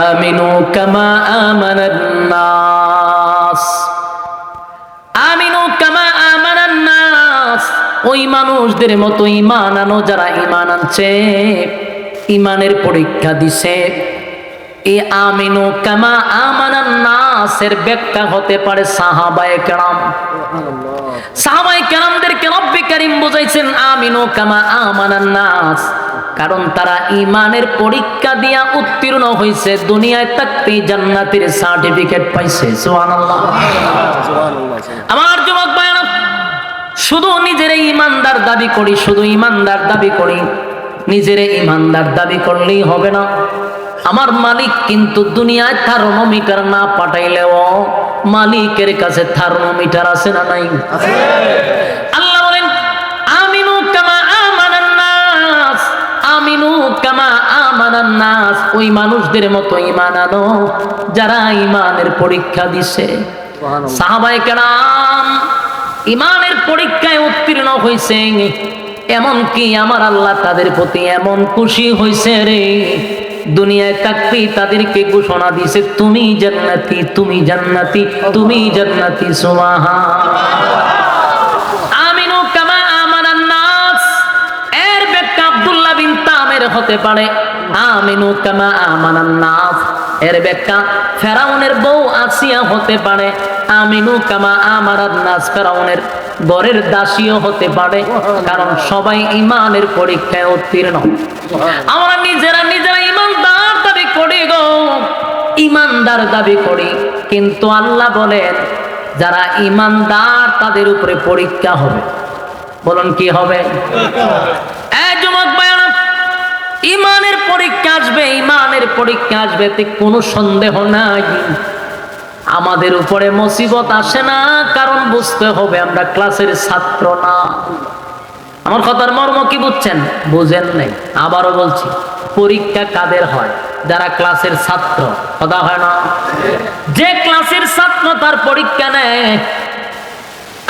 আমিনু কামা আমানান নাস, আমিনু কামা আমানান নাস। ওই মানুষদের মতো ঈমান আনো যারা ঈমান আনছে, ঈমানের পরীক্ষা দিছে। এই আমিনু কামা আমানান নাসের ব্যাখ্যা হতে পারে সাহাবায়ে কেরাম। সাহাবায়ে কেরামদেরকে রব্বে কারীম বুঝাইছেন আমিনু কামা আমানান নাস, কারণ তারা ঈমানের পরীক্ষা দিয়া উত্তীর্ণ হয়েছে, দুনিয়ায় থাকতেই জান্নাতের সার্টিফিকেট পাইছে। সুবহানাল্লাহ। আমার যুবক ভাইরা, শুধু নিজের ঈমানদার দাবি করি, শুধু ঈমানদার দাবি করি, নিজের ঈমানদার দাবি করলেই হবে না। আমার মালিক কিন্তু দুনিয়ায় থার্মোমিটার না পাঠাইলেও মালিকের কাছে থার্মোমিটার আছে না নাই? আল্লাহ বলেন আমিনু কামা আমানান নাস, আমিনু কামা আমানান নাস। ওই মানুষদের মতো ঈমান আনো যারা ঈমানের পরীক্ষা দিছে। সাহাবায়ে কেরাম ঈমানের পরীক্ষায় উত্তীর্ণ হয়েছে, এমন কি আমার আল্লাহ তাদের প্রতি এমন খুশি হয়েছে রে, দুনিয়ায় থাকতেই তাদেরকে ঘোষণা দিয়েছে তুমি জান্নাতি, তুমি জান্নাতি, তুমি জান্নাতি। সুবহানাল্লাহ। আমিনু কামা আমানান নাস এর ব্যাখ্যা আব্দুল্লাহ বিন তামের হতে পারে। আমিনু কামা আমানান নাস এর ব্যাখ্যা ফেরাউনের বউ আসিয়া হতে পারে। আমিনু কামা আমানান নাস ফেরাউনের ঘরের দাসীও হতে পারে, কারণ সবাই ঈমানের পরীক্ষায় উত্তীর্ণ। আমরা নিজেরা নিজেরা ঈমানদার দাবি করি গো, ঈমানদার দাবি করি, কিন্তু আল্লাহ বলেন যারা ঈমানদার তাদের উপরে পরীক্ষা হবে। বলুন কি হবে? এই যুবক ভাইরা, ঈমানের পরীক্ষা আসবে, ঈমানের পরীক্ষা আসবে, এতে কোনো সন্দেহ নাই। আমাদের উপরে মুসিবত আসে না, কারণ বুঝতে হবে আমরা ক্লাসের ছাত্র না। আমার কথার মর্ম কি বুঝছেন? বুঝেন নাই? আবারও বলছি, পরীক্ষা কাদের হয়? যারা ক্লাসের ছাত্র। কথা হয় না? যে ক্লাসের ছাত্র তার পরীক্ষা নেয়।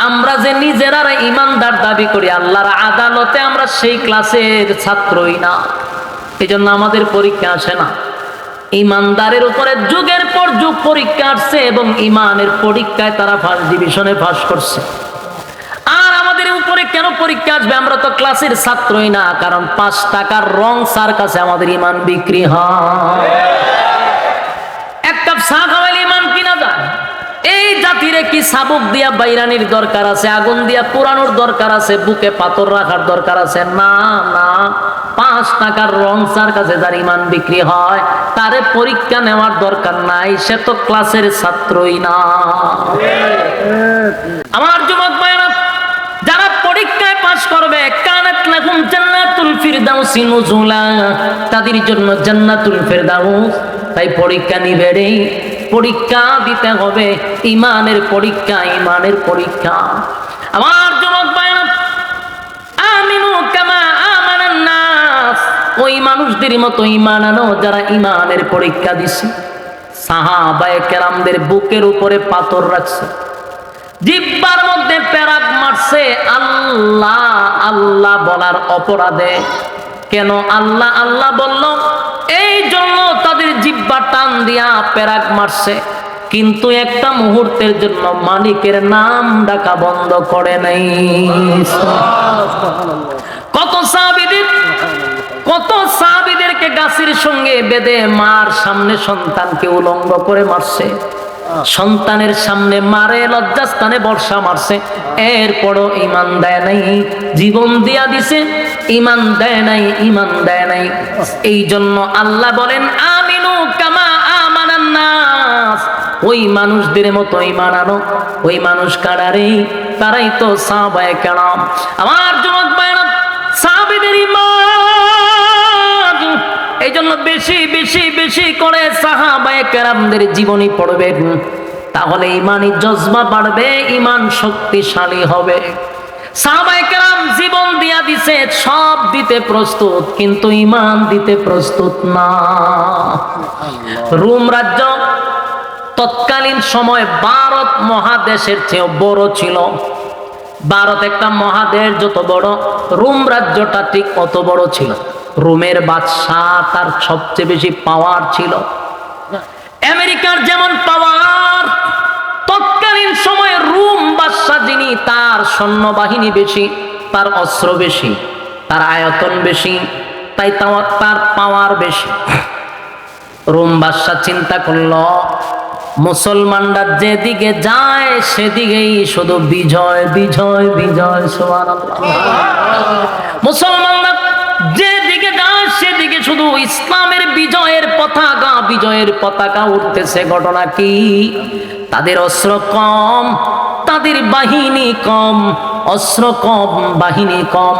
আমরা যে নিজেরা ঈমানদার দাবি করি, আল্লাহর আদালতে আমরা সেই ক্লাসের ছাত্রই না, এই জন্য আমাদের পরীক্ষা আসে না। ঈমানদারের উপরে যুগের পর যুগ পরীক্ষা আসছে এবং ঈমানের পরীক্ষায় তারা ফার্স্ট ডিভিশনে পাস করছে। আর আমাদের উপরে কেন পরীক্ষা আসবে? আমরা তো ক্লাসের ছাত্রই না, কারণ 5 টাকার রং সার কাছে আমাদের ঈমান বিক্রি হয়। এক কাপ চা খাওয়াইলে ঈমান কিনা যায়? এই জাতিরে কি সাবুক দিয়া বাইরানির দরকার আছে, আগুন দিয়া পুরানোর দরকার আছে, বুকে পাথর রাখার দরকার আছে? না না, 5 টাকার রং সার কাছে যার ঈমান বিক্রি হয় তারে পরীক্ষা নেওয়ার দরকার নাই, সে তো ক্লাসের ছাত্রই না। আমার যুবক ভাইরা, যারা পরীক্ষায় পাস করবে, কানাত লাহুম জান্নাতুল ফিরদাউসি নুজুলা, তাদের জন্য জান্নাতুল ফিরদাউস। তাই পরীক্ষা নিবে রে, পরীক্ষা দিতে হবে, ঈমানের পরীক্ষা, ঈমানের পরীক্ষা। আমার যুবক ভাইরা, আমিনু কামা আমানান নাস, ওই মানুষদের মতো ঈমান আনো যারা ঈমানের পরীক্ষা দিছে। সাহাবায়ে কেরামদের বুকের উপরে পাথর রাখছে, জিহ্বার মধ্যে পেরাক মারছে আল্লাহ আল্লাহ বলার অপরাধে। কেন আল্লাহ আল্লাহ বলল? এই জন্য তাদের জিহ্বা টান দিয়া পেরাক মারছে, কিন্তু একটা মুহূর্তের জন্য মালিকের নাম ডাকা বন্ধ করে নাই। কত সাহাবীদেরকে গাছের সঙ্গে বেঁধে মার সামনে সন্তানকে উলঙ্গ করে মারছে, সন্তানের সামনে মারে, লজ্জাস্থানে বর্ষা মারছে, এরপরও ঈমান দেয় নাই, জীবন দিয়া দিছে, ঈমান দেয় নাই, ঈমান দেয় নাই। এই জন্য আল্লাহ বলেন আমিনু কামা আমানান নাস, ওই মানুষদের মতো ঈমান আনো। ওই মানুষ কারারে? তারাই তো সাহাবায়ে কেরাম। আমার যুবক ভাইরা, সাহাবীদের ঈমান, এই জন্য বেশি বেশি বেশি করে সাহাবায়ে কেরামদের জীবনী পড়বেন, তাহলে ঈমানি জজবা বাড়বে, ঈমান শক্তিশালী হবে। সাহাবায়ে কেরাম জীবন দিয়া দিছে, সব দিতে প্রস্তুত, কিন্তু ঈমান দিতে প্রস্তুত না। রোম রাজ্য তৎকালীন সময় ভারত মহাদেশের চেয়েও বড় ছিল। ভারত একটা মহাদেশ যত বড়, রোম রাজ্যটা ঠিক অত বড় ছিল। রোমের বাদশাহ, তার সবচেয়ে বেশি পাওয়ার ছিল। আমেরিকার যেমন পাওয়ার, তৎকালীন সময়ে রোম বাদশাহ যিনি, তার সৈন্যবাহিনী বেশি, তার অস্ত্র বেশি, তার আয়তন বেশি, তাই তার পাওয়ার বেশি। রোম বাদশাহ চিন্তা করলো মুসলমানরা যেদিকে যায় সেদিকেই শুধু বিজয় বিজয় বিজয়, সুবহানাল্লাহ। মুসলমানরা যেদিকে যায় সেদিকে শুধু ইসলামের বিজয়ের পতাকা, বিজয়ের পতাকা উঠতেছে। ঘটনা কি? তাদের অস্ত্র কম, তাদের বাহিনী কম, অস্ত্র কম, বাহিনী কম,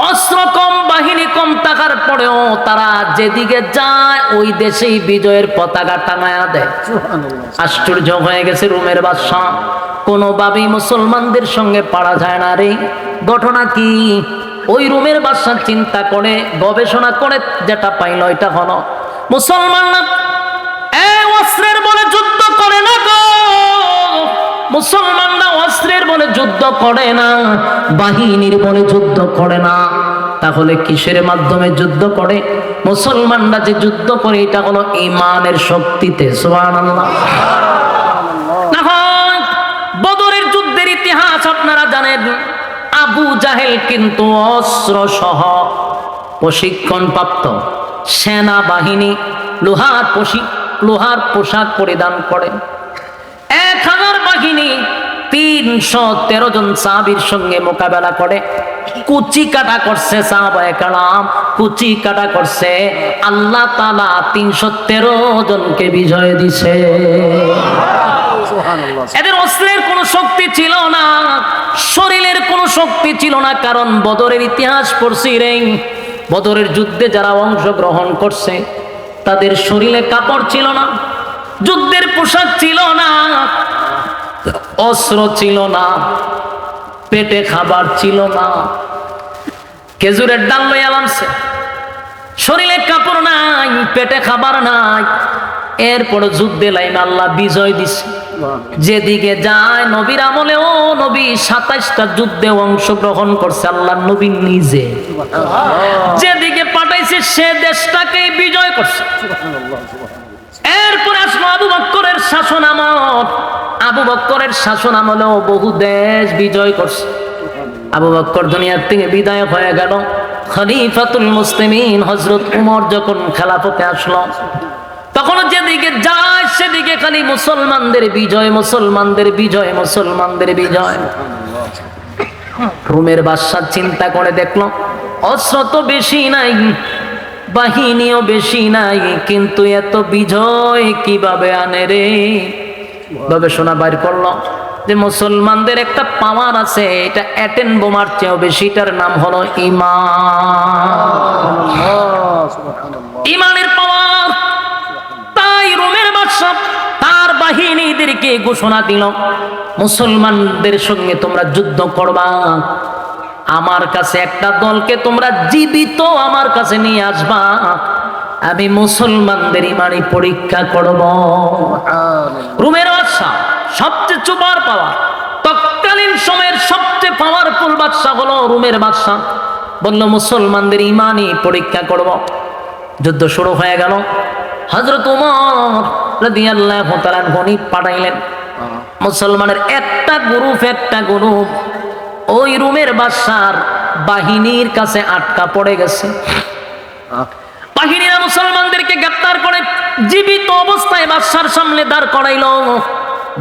অস্ত্র কম, বাহিনী কম থাকার পরেও তারা যেদিকে যায় ওই দেশেই বিজয়ের পতাকা টাঙায়া দেয়। আশ্চর্য হয়ে গেছে রোমের বাদশা, কোনোভাবেই মুসলমানদের সঙ্গে পারা যায় না রে। ঘটনা কি? ওই রোমের বাদশা চিন্তা করে, গবেষণা করে যেটা পাইল এটা হলো মুসলমানরা অস্ত্রের বলে যুদ্ধ করে না গো, মুসলমানরা অস্ত্রের বলে যুদ্ধ করে না, বাহিনীর বলে যুদ্ধ করে না। তাহলে কিসের মাধ্যমে যুদ্ধ করে? মুসলমানরা যে যুদ্ধ করে এটা হলো ঈমানের শক্তিতে, সুবহানাল্লাহ। বদরের যুদ্ধের ইতিহাস আপনারা জানেন। আবু জাহেল কিন্তু অস্ত্র সহ প্রশিক্ষণ প্রাপ্ত সেনাবাহিনী, লোহার পোশাক পরিধান করে 1000 বাহিনী 313 জন সাহাবীর সঙ্গে মোকাবেলা করে কুচি কাটা করছে। সাহাবায়ে কেরাম কুচি কাটা করছে, আল্লাহ তাআলা 313 জনকে বিজয় দিছে। এদের অস্ত্রের কোনো শক্তি ছিল না, শরীরের কোনো শক্তি ছিল না, কারণ বদরের ইতিহাস পড়ছি রে। বদরের যুদ্ধে যারা অংশগ্রহণ করছে তাদের শরীরে কাপড় ছিল না, যুদ্ধের পোশাক ছিল না, অস্ত্র ছিল না, পেটে খাবার ছিল না, খেজুরের ডাল লইয়া নামছে, শরীরে কাপড় নাই, পেটে খাবার নাই, এরপরে যুদ্ধে লাইন আল্লাহ বিজয় দিছে। যেদিকে যায় নবীর আমলে, ও নবী 27টা যুদ্ধে অংশগ্রহণ করছে আল্লাহ নবী নিজে, যেদিকে পাঠাইছে সে দেশটাকেই বিজয় করছে। এরপরে আসলো আবু বকরের শাসন আমল। আবু বকরের শাসন আমলেও বহু দেশ বিজয় করছে। আবু বকর দুনিয়ার থেকে বিদায় হয়ে গেল। খলিফাতুল মুসলিমিন হযরত ওমর যখন খেলাফতে আসলো, তখন যেদিকে যায় সেদিকে খালি মুসলমানদের বিজয়, মুসলমানদের বিজয়, মুসলমানদের বিজয়। রোমের বাদশা চিন্তা করে দেখলো অস্ত্র তো বেশি নাই, বাহিনীও বেশি নাই, কিন্তু এত বিজয় কিভাবে আনে রে? গবেষণা বাইর করলো যে মুসলমানদের একটা পাওয়ার আছে, এটা অ্যাটেন বোমার চেয়েও বেশি, এটার নাম হলো ঈমান, ঈমানের পাওয়ার। তাই রোমের বাদশা তার বাহিনীদেরকে ঘোষণা দিল, মুসলমানদের সঙ্গে তোমরা যুদ্ধ করবা, আমার কাছে একটা দলকে তোমরা জীবিত আমার কাছে নিয়ে আসবা, আমি মুসলমানদের ঈমানি পরীক্ষা করব। রোমের বাদশা সবচেয়ে সুপার পাওয়ার, তৎকালীন সময়ের সবচেয়ে পাওয়ারফুল বাদশা হলো রোমের বাদশা। বলল মুসলমানদের ঈমানি পরীক্ষা করব। যুদ্ধ শুরু হয়ে গেল। হযরত ওমর রাদিয়াল্লাহু তাআলা গণি পাঠাইলেন, মুসলমানের একটা গ্রুপ ওই রোমের বাদশার বাহিনীর কাছে আটকা পড়ে গেছে। বাহিনীরা মুসলমানদেরকে গ্রেফতার করে জীবিত অবস্থায় বাদশার সামনে দাঁড় করাইল।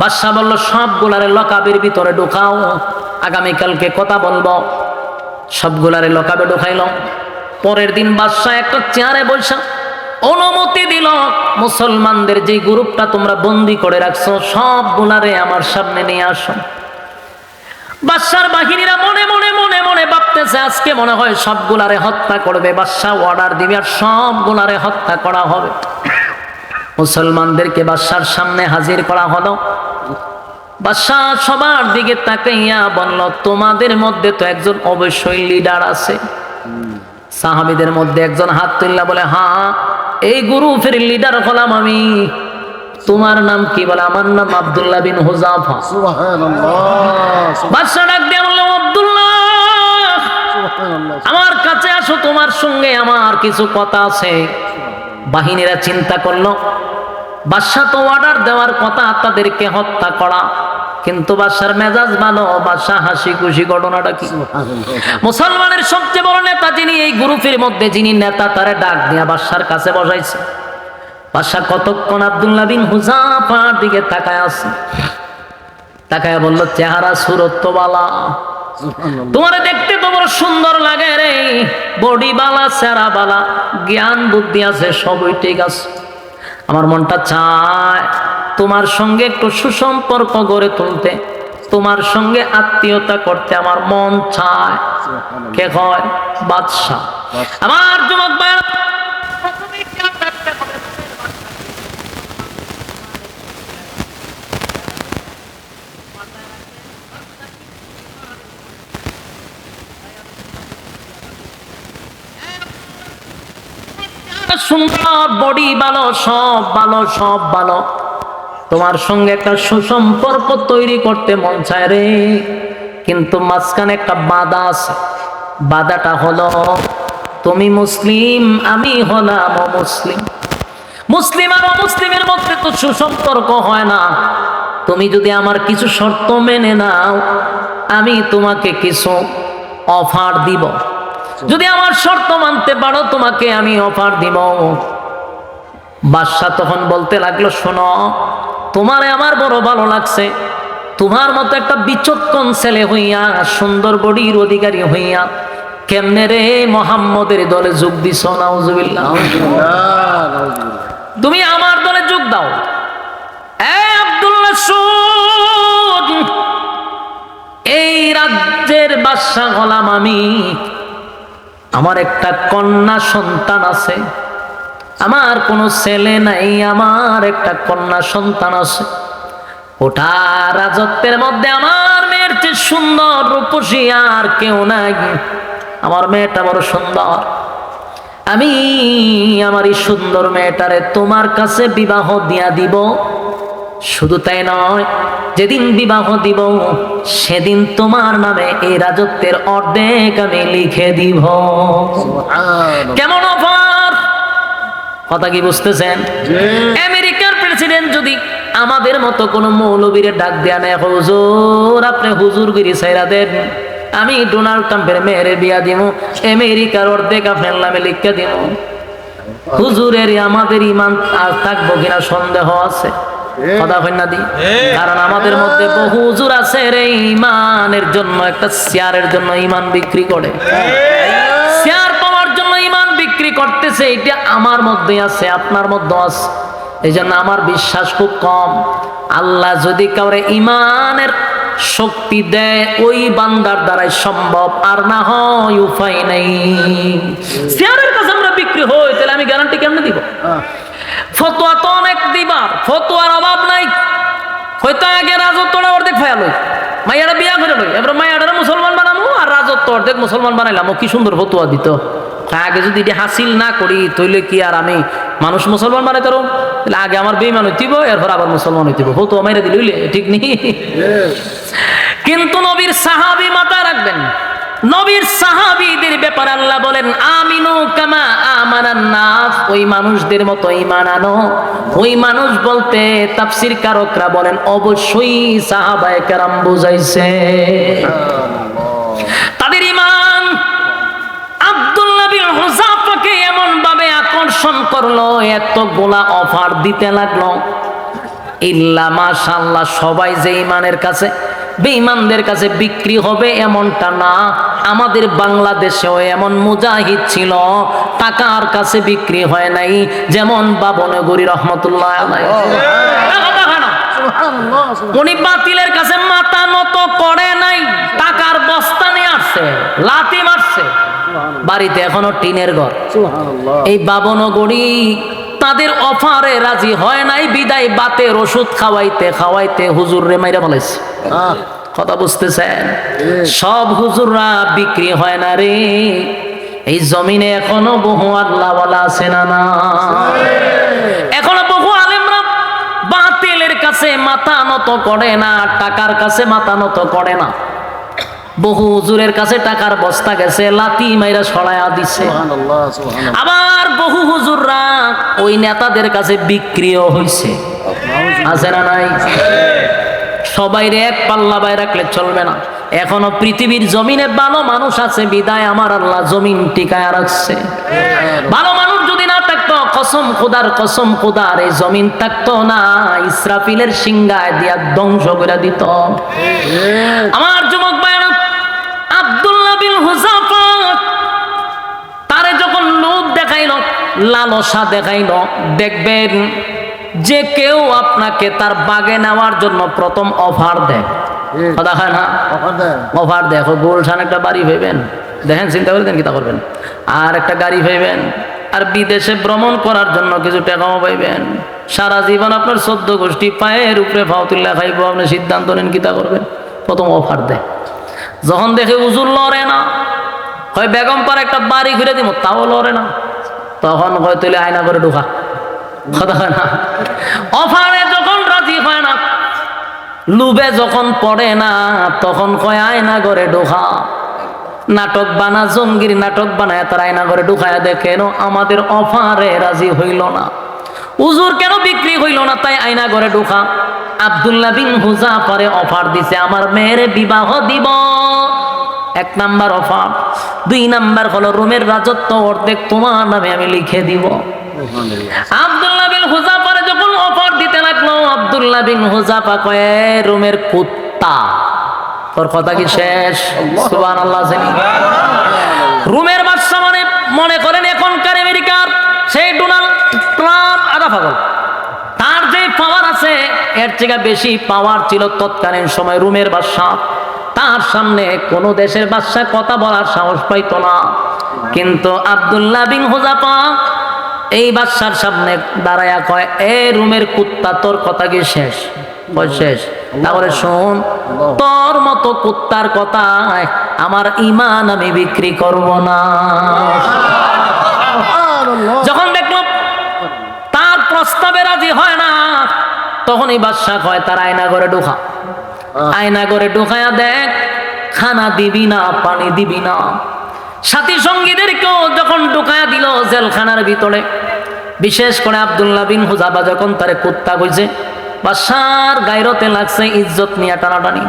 বাদশা বলল সবগুলারে লকাবের ভিতরে ঢুকাও, আগামীকালকে কথা বলবো। সবগুলারে লকাবে ঢুকাইল। পরের দিন বাদশা একটা চেয়ারে বসা অনুমতি দিল, মুসলমানদের যে গ্রুপটা তোমরা বন্দি করে রাখছো সবগুলারে আমার সামনে নিয়ে আসো। বাদশার বাহিনীরা মনে মনে মনে মনে ভাবতেছে আজকে মনে হয় সবগুলারে হত্যা করবে। বাদশা অর্ডার দিবে আর সবগুলারে হত্যা করা হবে। মুসলমানদেরকে বাদশার সামনে হাজির করা হলো। বাদশা সবার দিকে তাকাইয়া বলল, তোমাদের মধ্যে তো একজন অবশ্যই লিডার আছে। সাহাবীদের মধ্যে একজন হাত তুললা বলে, হ্যাঁ এই গ্রুপের লিডার হলাম আমি। তোমার নাম কি? বলে আমার নাম আব্দুল্লাহ বিন হুযাফা। সুবহানাল্লাহ। বাদশা ডাক দিয়ে বলল, আব্দুল্লাহ আমার কাছে আসো, তোমার সঙ্গে আমার কিছু কথা আছে। বাহিনীরা চিন্তা করলো বাদশা তো অর্ডার দেওয়ার কথা তাদেরকে হত্যা করা, কিন্তু বাদশার মেজাজ ভালো, বাদশা হাসি খুশি। ঘটনাটা কি? মুসলমানের সবচেয়ে বড় নেতা যিনি, এই গ্রুপের মধ্যে যিনি নেতা, তারে ডাক দিয়া বাদশার কাছে বসাইছে। বাদশা কতক্ষণ আব্দুল্লাহ বিন হুযাফার দিকে তাকায় আছে, তাকায় বলল, চেহারা সুরত তো বালা, তোমারে দেখতে তো বড় সুন্দর লাগে রে, বডি বালা, চেহারা বালা, জ্ঞান বুদ্ধি আছে, সবই ঠিক আছে। আমার মনটা চায় তোমার সঙ্গে একটু সুসম্পর্ক গড়ে তুলতে, তোমার সঙ্গে আত্মীয়তা করতে আমার মন চায়। কে কয়? বাদশা। আমার যুবক ভাইরা, সুন্দর, বডি ভালো, সব ভালো, সব ভালো, তোমার সঙ্গে একটা সুসম্পর্ক তৈরি করতে মন চায় রে, কিন্তু মাঝখানে একটা বাধা আছে। বাধাটা হলো তুমি মুসলিম, আমি হলাম অমুসলিম। মুসলিম আর অমুসলিমের মধ্যে তো সুসম্পর্ক হয় না। তুমি যদি আমার কিছু শর্ত মেনে নাও, আমি তোমাকে কিছু অফার দিব। যদি আমার শর্ত মানতে পারো, তোমাকে আমি অফার দিব। বাদশা তখন বলতে লাগলো, শোনো, তোমারে আমার বড় ভালো লাগছে। তোমার মতো একটা বিচক্ষণ ছেলে হইয়া, সুন্দর বডির অধিকারী হইয়া, কেমনে রে মুহাম্মদের দলে যোগ দিছ? নাউজুবিল্লাহ। তুমি আমার দলে যোগ দাও। আব্দুল্লাহ, শুন, এই রাজ্যের বাদশা হলাম আমি। আমার একটা কন্যা সন্তান আছে, আমার কোনো ছেলে নাই, আমার একটা কন্যা সন্তান আছে। ওটা রাজত্বের মধ্যে আমার মেয়ের চেয়ে সুন্দর, রূপসী আর কেউ নাই। আমার মেয়েটা বড় সুন্দর। আমি আমার এই সুন্দর মেয়েটারে তোমার কাছে বিবাহ দিয়া দিব। শুধু তাই নয়, যেদিন বিবাহ দিব সেদিন তোমার নামে এই রাজত্বের অর্ধেক আমি লিখে দিব। কেমন অফার? কথা কি বুঝতেছেন? আমেরিকার প্রেসিডেন্ট যদি আমাদের মতো কোন মৌলবীরে ডাক দেয়া নেয়, হুজুর আপনি হুজুরগিরি ছাইরা দেন, আমি ডোনাল্ড ট্রাম্পের মেয়েরে বিয়া দিব, আমেরিকার অর্ধেক আপনার নামে লিখে দিব। হুজুরের আমাদের ইমান আর থাকবো কিনা সন্দেহ আছে। কথা হয় না দি? কারণ আমাদের মধ্যে বহু হুজুর আছে রে, ইমানের জন্য, একটা শেয়ারের জন্য ইমান বিক্রি করে। শেয়ার পাওয়ার জন্য ইমান বিক্রি করতেছে। এটা আমার মধ্যে আছে, আপনার মধ্যে আছে। এই জন্য আমার বিশ্বাস খুব কম। আল্লাহ যদি কাউরে ইমানের শক্তি দেয়, ওই বান্দার দ্বারাই সম্ভব, আর না হয় উপায় নাই। শেয়ারের কাছে আমরা বিক্রি হই, তাহলে আমি গ্যারান্টি কেমনে দিব? ফতোয়া তো অনেক দিবার, ফতোয়ার অভাব নাই। হয়তো আগে রাজত্বটা অর্ধেক ফায়া লই, মাইয়ারা বিয়া করে লই, এবার মাইয়ারা মুসলমান বানামো আর রাজত্ব অর্ধেক মুসলমান বানাইলাম। ও কি সুন্দর ফতোয়া দিত। আগে যদি এটা হাসিল না করি, তাইলে কি আর আমি মানুষ মুসলমান বানাইতে পারো? তাহলে আগে আমার বেঈমান হইতিব, এরপর আবার মুসলমান হইতিব। ফতোয়া মাইরা দিলে ঠিক নেই। কিন্তু নবীর সাহাবী মাথায় রাখবেন, নবীর সাহাবীদের ব্যাপারে আল্লাহ বলেন, আমিনু কামা আমানান নাস, ওই মানুষদের মতো ঈমান আনো। ওই মানুষ বলতে তাফসীর কারকরা বলেন অবশ্যই সাহাবায়ে কেরাম বুঝাইছে। তাদের ঈমান আব্দুল্লাহ বিন হুযাফাকে এমন ভাবে আকর্ষণ করলো, এতগুলা অফার দিতে লাগলো। ইল্লা মাশাআল্লাহ, সবাই যে ঈমানের কাছে, বেঈমানদের কাছে বিক্রি হবে এমনটা না। আমাদের বাংলাদেশেও এমন মুজাহিদ ছিল, টাকার কাছে বিক্রি হয় নাই, যেমন বাবনগরী রহমতুল্লাহ আলাইহি। উনি বাতিলের কাছে মাথা নত করে নাই, টাকার বস্তা নিয়ে আসছে, লাথি মারছে। বাড়িতে এখনো টিনের ঘর। এই বাবনগরী তাদের অফারে রাজি হয় নাই, বিদায় বাতের ওষুধ খাওয়াইতে খাওয়াইতে হুজুর রে মাইরা বলেছে। কথা বুঝতেছেন? সব হুজুররা বিক্রি হয় না রে। এই জমিনে এখনো বহু আল্লাহওয়ালা আছে না? না, এখনো বহু আলেমরা বাতিলের কাছে মাথা নত করে না, টাকার কাছে মাথা নত করে না। বহু হুজুরের কাছে টাকার বস্তা গেছে, লাতি মাইরা সরায়া দিছে। আবার বহু হুজুররা ওই নেতাদের কাছে বিক্রিও হইছে, আছে না নাই? সবাইরে এক পাল্লা বাই রাখলে চলবে না। এখনো পৃথিবীর জমিনে ভালো মানুষ আছে বিদায় আমার আল্লাহ জমিন টিকায় রাখছে। ভালো মানুষ যদি না থাকতো, কসম খোদার এই জমিন থাকতো না, ইসরাফিলের সিংহায় দিয়া ধ্বংস করে দিত। আমার যুবক ভাইরা, আব্দুল্লাহ বিন হুযাফা তারে যখন লোভ দেখাইল, লালসা দেখাইল, দেখবেন যে কেউ আপনাকে তার বাগে নেওয়ার জন্য প্রথম অফার দেয়, কথা হয় না? অফার দেখো, গুলশান একটা বাড়ি পাইবেন, দেখেন চিন্তা করে দেন কিতা করবেন, আর একটা গাড়ি পাইবেন, আর বিদেশে ভ্রমণ করার জন্য কিছু টাকাও পাইবেন। সারা জীবন আপনার 14 গোষ্ঠী পায়ের উপরে ফাও তুল্লা খাইব, আপনি সিদ্ধান্ত নেন কিতা করবেন। প্রথম অফার দেয়। যখন দেখে হুজুর লড়ে না, হয় বেগম পার একটা বাড়ি ঘুরে দিব, তাও লড়ে না, তখন হয় তুলে আয়না করে ঢোকা, কথা হয় না? অফারে যখন রাজি হয় না, লুবে যখন পড়ে না, তখন কয় আয়না করে ঢোকা। নাটক বানা, জঙ্গির নাটক বানায় তার আয়না করে ঢুকায়, দেখেন আমাদের অফারে রাজি হইল না, হুজুর কেন বিক্রি হইল না, তাই আয়না করে ঢোকা। আব্দুল্লাহ বিন হুযাফারে অফার দিছে, আমার মেয়ের বিবাহ দিব, 1 নাম্বার অফার। 2 নাম্বার হলো রোমের রাজত্ব অর্ধেক তোমার নামে আমি লিখে দিব। আব্দুল্লাহ বিন হুযাফারে যখন অফার দিতে লাগলো, আব্দুল্লাহ বিন হুযাফা কয়, রোমের কুত্তা, তোর কথা কি শেষ? সুবহানাল্লাহ। রোমের বাদশা মানে মনে করেন এখনকার আমেরিকার সেই ডোনাল্ড ট্রাম্প, আধা পাগল। তার যে পাওয়ার আছে এর থেকে বেশি পাওয়ার ছিল তৎকালীন সময় রোমের বাদশা। তার সামনে কোন দেশের বাদশা কথা বলার সাহস পাইতো না। কিন্তু আব্দুল্লাহ বিন হুযাফা এই বাদশার সামনে দাঁড়ায়া কয়, এ রোমের কুত্তা, তোর কথা কি শেষ? শেষ। তাহলে শোন, তোর মতো কুত্তার কথায় আমার ঈমান আমি বিক্রি করব না। যখন দেখলো তার প্রস্তাবে রাজি হয় না, তখনই বাদশা কয়, তার আয়না ঘরে ঢোকা। আয়না ঘরে ঢোকায়া দেখ, খানা দিবি না, পানি দিবি না। সাথী সঙ্গীদেরকেও যখন ঢোকায়া দিল জেলখানার ভিতরে, বিশেষ করে আব্দুল্লাহ বিন হুযাফা যখন তারে কুত্তা কইছে, বাদশার গায়রতে লাগছে, ইজ্জত নিয়ে টানাটানি।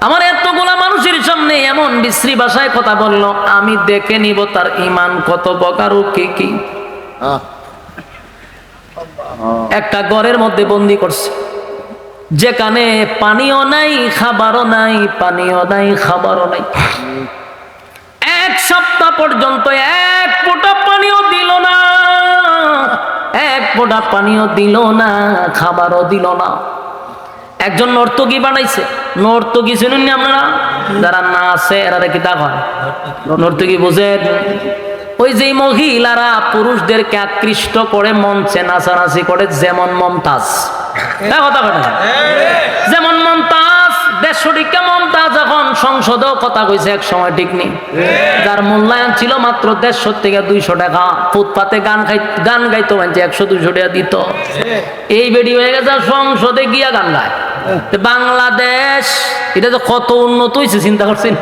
আমার এতগুলা মানুষের সামনে এমন বিশ্রী ভাষায় কথা বলল, আমি দেখে নিব তার ঈমান কত প্রকার ও কি কি। একটা ঘরের মধ্যে বন্দি করছে, যেখানে পানিও নাই, খাবারও নাই, পানিও নাই, খাবারও নাই। 1 সপ্তাহ পর্যন্ত 1 ফোঁটা পানিও দিল না, 1 ফোঁটা পানিও দিল না, খাবারও দিল না। একজন নর্তকী বানাইছে। নর্তকী শুনুন না আপনারা? যারা না আছে এরা কি তা হয় নর্তকী? বুঝেন? ওই যে মহিলারা পুরুষদেরকে আকৃষ্ট করে মঞ্চে নাচানাচি করে, যেমন মমতাজ, কথা বলে, যেমন মমতাজ, 150 টিকা মমতাজ যখন সংসদেও কথা কইছে এক সময়, ঠিক নেই? যার মূল্যায়ন ছিল মাত্র 150 থেকে 200 টাকা। ফুটপাতে গান গাইতো, 100-200 টাকা দিত। এই বেডি হয়ে গেছে সংসদে গিয়া গান গায়। বাংলাদেশ এটা তো কত উন্নত হয়েছে, চিন্তা করছেন?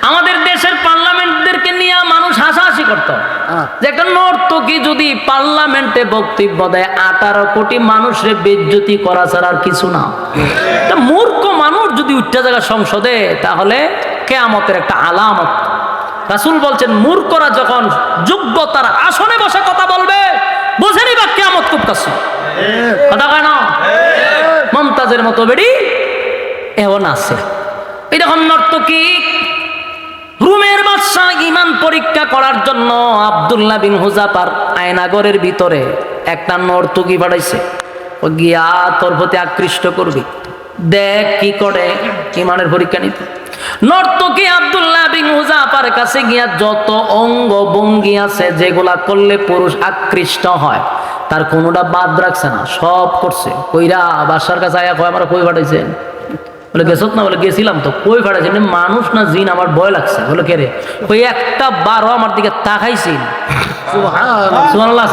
আমাদের দেশের পার্লামেন্টদেরকে নিয়ে মানুষ হাসাহাসি করতো, যে একটা নর্তকী যদি পার্লামেন্টে বক্তব্য দেয়, 18 কোটি মানুষের বেইজ্জতি করা ছাড়া আর কিছু না। মূর্খ মানুষ যদি উঠতে জায়গা সংসদে, তাহলে কিয়ামতের একটা আলামত। রাসূল বলছেন, মূর্খরা যখন যোগ্যতার আসনে বসে কথা বলবে, বুঝে নিবা কিয়ামত খুব কাছে। কথা কয় না? মমতাজের মতো বেডি এমন আছে। এরকম নর্তকী রোমের বাদশা ঈমান পরীক্ষা করার জন্য আব্দুল্লাহ বিন হুযাফার আয়নাগরের ভিতরে একটা নর্তকী পাঠাইছে। ও গিয়া তোর প্রতি আকৃষ্ট করবি, দেখ কি করে, ঈমানের পরীক্ষা নিতে। নর্তকী আব্দুল্লাহ বিন হুযাফার কাছে গিয়া যত অঙ্গ ভঙ্গি আছে যেগুলা করলে পুরুষ আকৃষ্ট হয়, তার কোনোটা বাদ রাখছে না, সব করছে। কইরা বাদশার কাছে আয়া কয়, আমরা কই পাঠাইছেন? বলে গেছত না? বলে গেছিলাম তো। কই পাঠাইছেন? মানুষ না জিন? আমার ভয় লাগছে। বলে কে রে? ওই একটা বারও আমার দিকে তাকাইছি না। সুবহানাল্লাহ।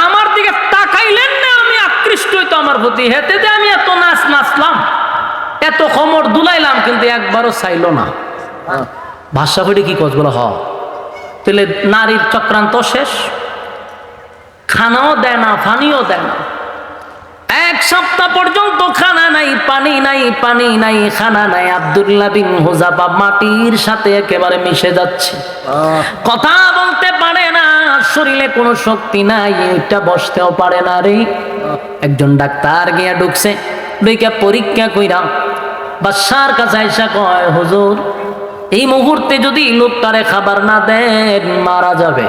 আমার দিকে তাকাইলেন না, আমি আকৃষ্ট হইতো আমার প্রতি, হেতে যে আমি এত নাচলাম, এত খমর দুলাইলাম কিন্তু একবারও চাইলো না। ভাষা হইলে কি কস বলো? তাহলে নারীর চক্রান্ত শেষ, খানাও দেয় না, পানিও দেয় না। 1 সপ্তাহ পর্যন্ত খানা নাই, পানি নাই, পানি নাই, খানা নাই। আব্দুল্লাহ বিন হুযাফা মাটির সাথে একেবারে মিশে যাচ্ছে, কথা বলতে পারে না, শরীরে কোনো শক্তি নাই, এটা বসতেও পারে না রে। একজন ডাক্তার গিয়া ঢুকছে, ঢুকে পরীক্ষা কইরা বাদশার কাছে আইসা কয়, হুজুর এই মুহূর্তে যদি লোকটারে খাবার না দেন মারা যাবে।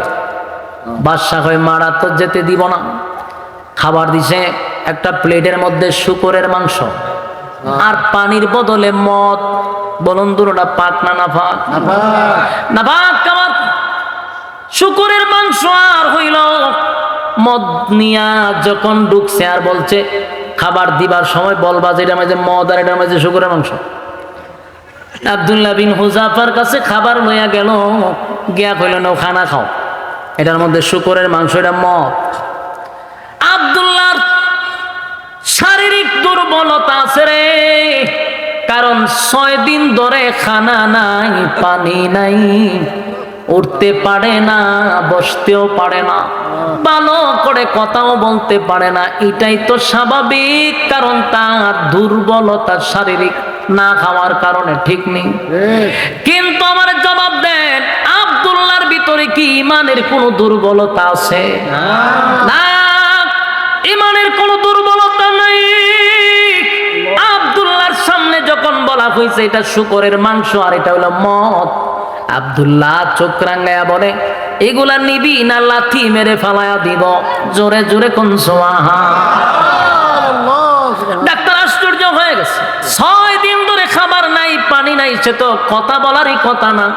বাদশা কয়, মারা তো যেতে দিব না। খাবার দিছে, একটা প্লেটের মধ্যে শূকরের মাংস আর পানির বদলে মদ। বলুন দুটোটা পাক না না পাক? না পাক। খাবার শূকরের মাংস আর হইল মদ নিয়া যখন ঢুকছে আর বলছে খাবার দিবার সময় বলবা যে এটার মাঝে মদ আর এটার মাঝে শূকরের মাংস। আব্দুল্লাহ বিন হুযাফার কাছে খাবার লইয়া গেল, গিয়া কইল নাও খানা খাও, এটার মধ্যে শূকরের মাংস, এটা মদ। আব্দুল্লাহর শারীরিক দুর্বলতা আছে রে, কারণ 6 দিন ধরে খানা নাই, পানি নাই, উঠতে পারে না, বসতেও পারে না, ভালো করে কথাও বলতে পারে না। এটাই তো স্বাভাবিক, কারণ তার দুর্বলতা শারীরিক, না খাওয়ার কারণে, ঠিক নেই? কিন্তু আমার জবাব দেন, আব্দুল্লাহর ভিতরে কি ইমানের কোনো দুর্বলতা আছে? না, ইমানের কোনো দুর্বলতা নাই। আব্দুল্লাহর সামনে যখন বলা হয়েছে এটা শূকরের মাংস আর এটা হলো মদ, আব্দুল্লাহ চোখ রাঙ্গায়া বলে, এগুলা নিবি না লাথি মেরে ফালায়া দিব? জোরে জোরে কোন সুবহানাল্লাহ। ডাক্তার আশ্চর্য হয়ে গেছে, 6 দিন ধরে খাবার নাই, পানি নাই, সে তো কথা বলারই কথা না,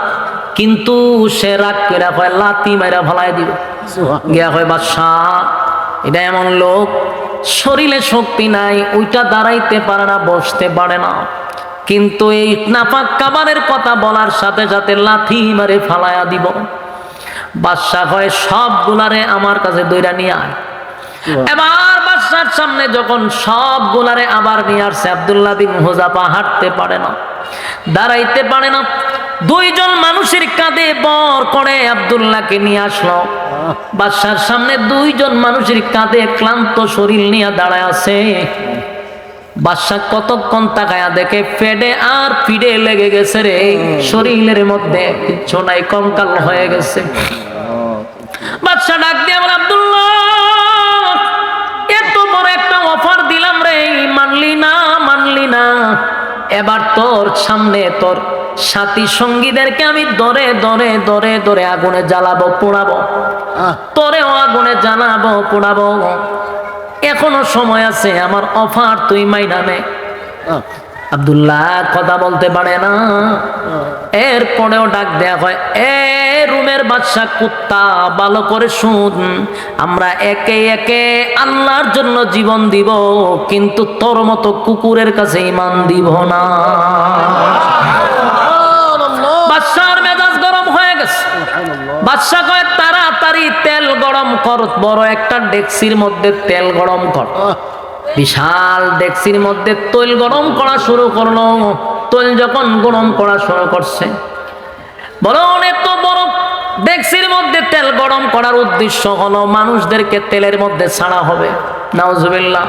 কিন্তু সে রাগ করে হয় লাথি মেরে ফালায়া দিব। গিয়া হয় বাদশাহ, এটা এমন লোক শরীরে শক্তি নাই, ওইটা দাঁড়াইতে পারে না, বসতে পারে না, কিন্তু এই নাপাক খাবারের কথা বলার সাথে সাথে লাথি মারে ফালায়া দিব। বাদশা হয় সবগুলারে আমার কাছে দইরা নিয়ে আয়। এবার বাদশার সামনে যখন সবগুলারে আবার নিয়ে আসছে, আব্দুল্লাহ বিন হুযাফা হাঁটতে পারে না, দাঁড়াইতে পারে না, 2 জন মানুষের কাঁধে বর করে আব্দুল্লাহকে নিয়ে আসলো। বাদশার সামনে 2 জন মানুষের কাঁধে ক্লান্ত শরীর নিয়ে দাঁড়ায় আছে। বাদশা কতক্ষণ তাকায়া দেখে পেটে আর পিঠে লেগে গেছে রে, শরীরের মধ্যে কিচ্ছু নাই, কঙ্কাল হয়ে গেছে। বাদশা ডাক দিয়ে বলে, আব্দুল্লাহ এত বড় একটা অফার দিলাম রে, মানলি না, মানলি না। এবার তোর সামনে তোর সাথী সঙ্গীদেরকে আমি ধরে ধরে ধরে ধরে আগুনে জ্বালাবো, পোড়াবো, তোরেও আগুনে জ্বালাবো, পোড়াবো। এখনো সময় আছে, আমার অফার তুই মাইনা নে। আব্দুল্লাহ কথা বলতে পারে না। এরপরেও ডাক দেয়া হয়, এ রুমের বাদশা কুত্তা, ভালো করে শুন, আমরা একে একে আল্লাহর জন্য জীবন দিব, কিন্তু তোর মতো কুকুরের কাছে ঈমান দিব না। বাদশার মেজাজ গরম হয়ে গেছে। বাদশা কয়, তাড়াতাড়ি তেল গরম কর, বড় একটা ডেকসির মধ্যে তেল গরম কর। বিশাল ডেকসির মধ্যে তেল গরম করা শুরু করলো। তেল যখন গরম করা শুরু করছে, বলো এত বড় ডেকসির মধ্যে তেল গরম করার উদ্দেশ্য হলো মানুষদেরকে তেলের মধ্যে ছাড়া হবে। নাউজুবিল্লাহ।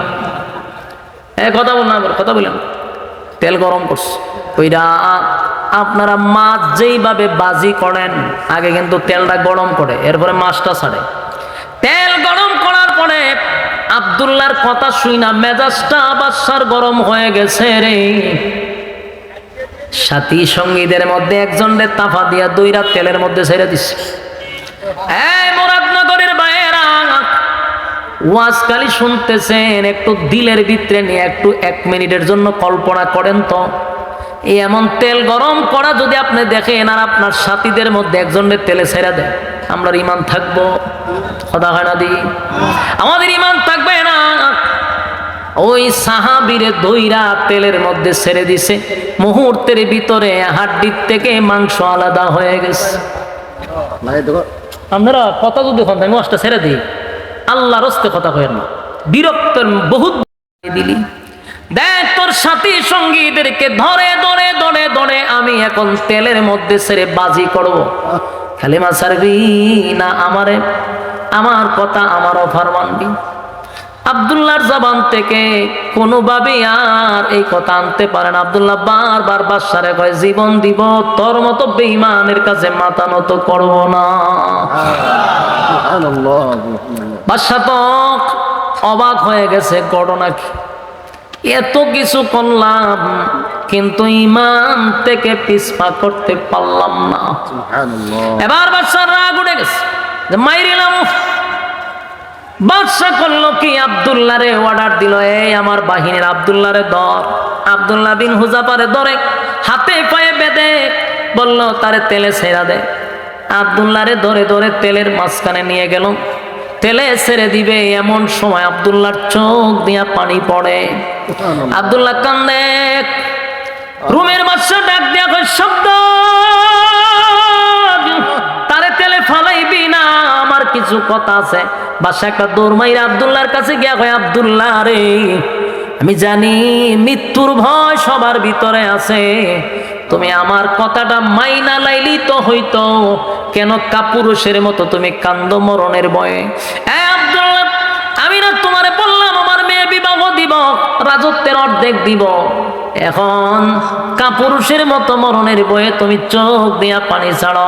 কথা বললাম, কথা বললাম, তেল গরম করছে। ওইটা আপনারা মাছ যেইভাবে বাজি করেন, আগে কিন্তু তেলটা গরম করে এরপরে মাছটা ছাড়ে। তেল গরম করার পরে আব্দুল্লাহর কথা শুই না মেজাজটা বাদশার গরম হয়ে গেছে রে। সাথী সঙ্গীদের মধ্যে একজনরে তাফা দিয়া দইরা তেলের মধ্যে ছেড়ে দিচ্ছে। এই মুরাদনগরের বাইরা ওয়াজকালি শুনতেছেন, একটু দিলের ভিতরে নিয়ে একটু 1 মিনিটের জন্য কল্পনা করেন তো, এমন তেল গরম করা যদি আপনি দেখেন আর আপনার সাথীদের মধ্যে একজনের তেলে ছেড়ে দেয়, আমরা ঈমান থাকবো? কথা হয় না দি, আমাদের ঈমান থাকবে না। ওই সাহাবীরে দইরা তেলের মধ্যে ছেড়ে দিছে, মুহূর্তের ভিতরে হাড্ডির থেকে মাংস আলাদা হয়ে গেছে। আপনারা কথা যদি হন আমি ওয়াজটা ছেড়ে দিই, আল্লাহর হস্তে কথা কয়েন না, বিরক্তের বহুত দিলি। দেখ তোর সাথী সঙ্গীদেরকে ধরে ধরে ধরে ধরে আমি এখন তেলের মধ্যে ছেড়ে বাজি করব। কালিমা ছাড়বি না আমারে, আমার কথা আমার অফার মানবি? আব্দুল্লাহর জবান থেকে কোনোভাবে আর এই কথা আনতে পারেন। আব্দুল্লাহ বারবার বাদশারে কয়, জীবন দিব, তোর মতো বেঈমানের কাছে মাথা নত করব না। বাদশা তো অবাক হয়ে গেছে, ঘটনা কি? এত কিছু করলাম কিন্তু ইমান থেকে পিছপা করতে পারলাম না। এবার বাদশার রাগ উঠে গেছে, মাইরিলাম। বাদশা করলো কি, আব্দুল্লাহ রে অর্ডার দিল, এই আমার বাহিনীর আব্দুল্লাহ রে ধর। আব্দুল্লাহ বিন হুযাফারে ধরে হাতে পায়ে বেঁধে বলল তারে তেলে ছেড়া দে। আব্দুল্লাহ রে ধরে ধরে তেলের মাঝখানে নিয়ে গেল, তেলে ছেড়ে দিবে এমন সময় আব্দুল্লাহর চোখ দিয়া পানি পড়ে। আব্দুল্লাহ কান্দে। রুমের বাদশা ডাক দিয়া কয়, শব্দ তারে তেলে ফালাইবি না, আমার কিছু কথা আছে। বাদশা একটা দৌড় মাইরা আব্দুল্লাহর কাছে গিয়া কয়, আব্দুল্লাহ রে, আমি জানি মৃত্যুর ভয় সবার ভিতরে আছে, তুমি আমার কথাটা মাইনা লাইলি তো হইতো, কেন কাপুরুষের মতো তুমি কান্দ মরণের ভয়ে? আব্দুল্লাহ, আমি না তোমারে বললাম আমার মেয়ে বিবাহ দিব, রাজত্বের অর্ধেক দিব, এখন কাপুরুষের মতো মরণের ভয়ে তুমি চোখ দিয়া পানি ছাড়ো,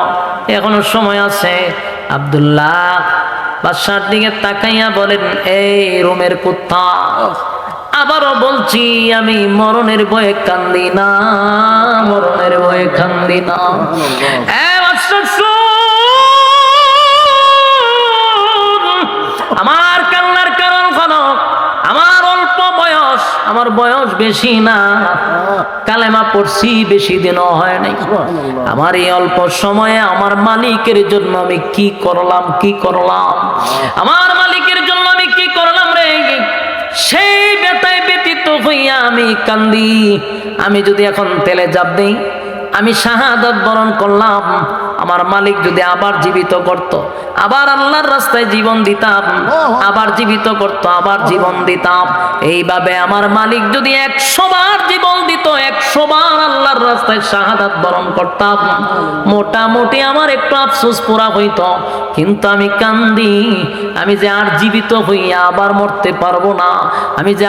এখনো সময় আছে। আব্দুল্লাহ বাদশার দিকে তাকাইয়া বলেন, এই রুমের কুত্তা, আবারও বলছি আমি মরণের ভয়ে কান্দি না, মরণের ভয়ে কান্দি না। আমার কান্নার কারণ হলো আমার অল্প বয়স, আমার বয়স বেশি না, কালেমা পড়ছি বেশি দিনও হয় নাই। আমার এই অল্প সময়ে আমার মালিকের জন্য আমি কি করলাম, কি করলাম, আমার মালিকের জন্য আমি কি করলাম রে, সেই ব্যথায় ব্যতীত হইয়া আমি কান্দি। আমি যদি এখন তেলে জাপ দেই, আমি শাহাদাত বরণ করলাম, আমার মালিক যদি আবার জীবিত করত, আবার আল্লাহর রাস্তায় জীবন দিতাম, আবার জীবিত করত, আবার জীবন দিতাম। এইভাবে আমার মালিক যদি 100 বার জীবন দিত, 100 বার আল্লাহর রাস্তায় শাহাদাত বরণ করতাম, মোটামুটি আমার একটু আফসোস পুরা হইত। কিন্তু আমি কান্দি, আমি যে আর জীবিত হইয়া আবার মরতে পারবো না, আমি যে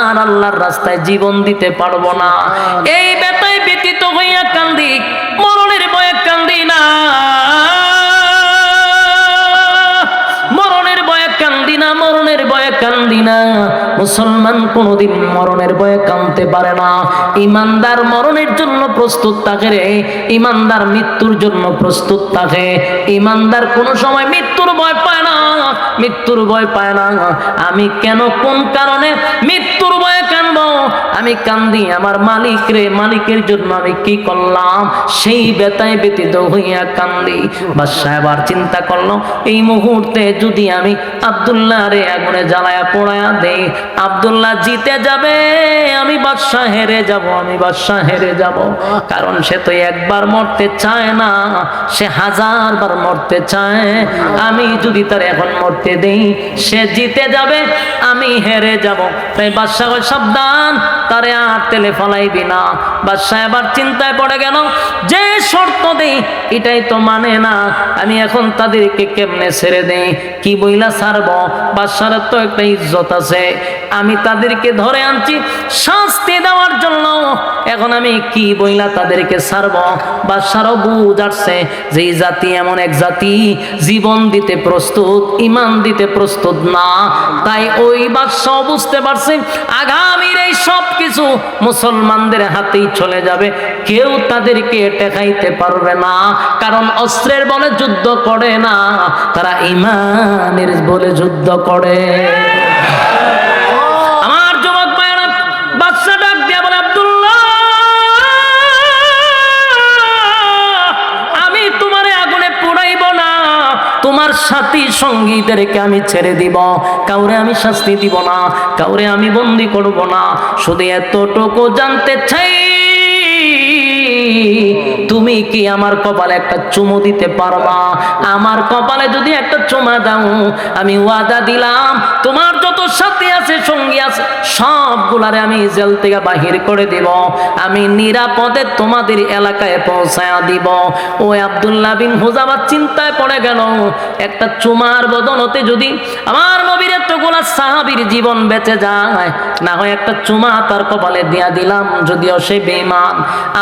আর আল্লাহর রাস্তায় জীবন দিতে পারবো না, এই ব্যথায় ব্যতীত হইয়া কান্দি, মরণের ভয়ে কান্দি না, মরণের ভয়ে কান্দি না, মরণের ভয়ে কান্দি না। মুসলমান কোনদিন মরণের ভয়ে কাঁদতে পারে না। ইমানদার মরণের জন্য প্রস্তুত থাকে রে, ইমানদার মৃত্যুর জন্য প্রস্তুত থাকে। ইমানদার কোনো সময় মৃত্যুর ভয় পায় না, মৃত্যুর ভয় পায় না। আমি কেন, কোন কারণে মৃত্যুর ভয়ে কাঁদবো? আমি কান্দি আমার মালিক রে, মালিকের জন্য আমি কি করলাম, সেই ব্যথায় ব্যতীত হইয়া কান্দি। বাদশা এবার চিন্তা করলো, এই মুহূর্তে যদি আমি আব্দুল্লাহ রে আগুনে জ্বালায়া পোড়ায়া দেই, আব্দুল্লাহ জিতে যাবে, আমি বাদশা হেরে যাব, আমি বাদশা হেরে যাব। কারণ সে তো একবার মরতে চায় না, সে 1000 বার মরতে চায়। আমি যদি তার এখন মরতে দেই, সে জিতে যাবে, আমি হেরে যাব। তাই বাদশা কয়, সাবধান, তারে আর তেলে ফলাইবি না। বাদশা এবার চিন্তায় পড়ে গেল, যে শর্ত দেই এটাই তো মানে না, আমি এখন তাদেরকে কেমনে ছেড়ে দেই, কি বইলা ছাড়ব? বাদশার তো একটা ইজ্জত আছে, আমি তাদেরকে ধরে আনছি শাস্তি দেওয়ার জন্য, এখন আমি কি বইলা তাদেরকে ছাড়ব? বাদশারও বুঝ আসছে যে এই জাতি এমন এক জাতি, জীবন দিতে প্রস্তুত, ইমান দিতে প্রস্তুত না। তাই ওই বাদশাও বুঝতে পারছে আগামীর এই সব কিছু মুসলমানদের হাতেই চলে যাবে, কেউ তাদেরকে ঠেকাইতে পারবে না। কারণ অস্ত্রের বলে যুদ্ধ করে না, তারা ইমানের বলে যুদ্ধ করে। আমার যুবক ভাইরা, বাদশা ডাক দিয়া বলে, আব্দুল্লাহ, আমি তোমারে আগুনে পোড়াইব না, তোমার সাথী সঙ্গীদেরকে আমি ছেড়ে দিব, কাউরে আমি শাস্তি দিব না, কাউরে আমি বন্দি করব না। শুধু এতটুকু জানতে চাই, তুমি কি আমার কপালে একটা চুমু দিতে পারবা? আমার কপালে যদি একটা চুমা দাও, আমি ওয়াদা দিলাম তোমার যত সাথী আছে আছে, সঙ্গী আছে, সবগুলারে আমি জেল থেকে বাহির করে দিব, আমি নিরাপদে তোমাদের এলাকায় পৌঁছায়া দিব। ওই আব্দুল্লাহ বিন হুযাফা চিন্তায় পড়ে গেল, একটা চুমার বদলতে যদি আমার নবীর এতগুলা সাহাবীর জীবন বেঁচে যায়, না হয় একটা চুমা তার কপালে দিয়া দিলাম, যদিও সে বেঈমান।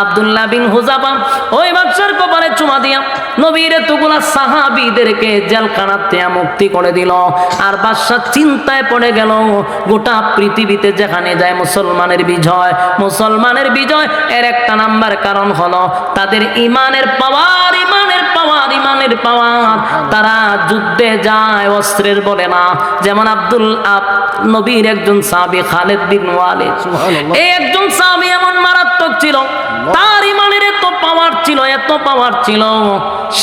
আব্দুল্লাহ বিন হুযাফা ওই বাদশার কপালে চুমা দিয়া নবীর এতগুলা সাহাবীদেরকে জেলখানাতে মুক্তি করে দিল। আর বাদশা চিন্তায় পড়ে গেল, গোটা পৃথিবীতে যেখানে যায় মুসলমানের বিজয়, মুসলমানের বিজয় এর একটা নাম্বার কারণ হলো তাদের ইমানের পাওয়ার, ইমানের পাওয়ার, ইমানের পাওয়ার। তারা যুদ্ধে যায় অস্ত্রের বলে না। যেমন নবীর একজন সাহাবী খালিদ বিন ওয়ালিদ, এই একজন সাহাবী এমন মারাত্মক ছিল, তার ইমানের এত পাওয়ার ছিল, এত পাওয়ার ছিল,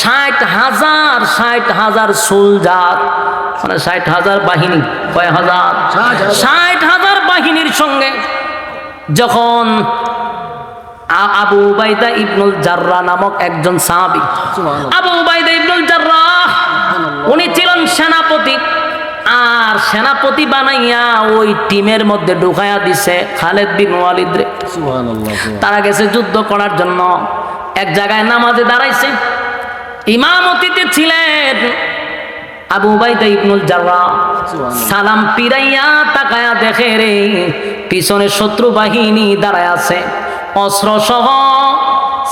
60,000 সোলজার, মানে 60,000 বাহিনী, কয় হাজার, 60,000 বাহিনীর সঙ্গে যখন আবু উবাইদা ইবনুল জাররাহ নামক একজন সাহাবী, আবু উবাইদা ইবনুল জাররাহ উনি ছিলেন সেনাপতি, আর সেনাপতি বানাইয়া ওই টিমের মধ্যে ঢুকাইয়া দিছে খালিদ বিন ওয়ালিদ রে। তারা গেছে যুদ্ধ করার জন্য, এক জায়গায় নামাজে দাঁড়াইছে, ইমামতিতে ছিলেন আবু উবাইদা ইবনুল জাররাহ। সালাম পিরাইয়া তাকায়া দেখে রে পিছনে শত্রু বাহিনী দাঁড়ায় আছে, অস্ত্র সহ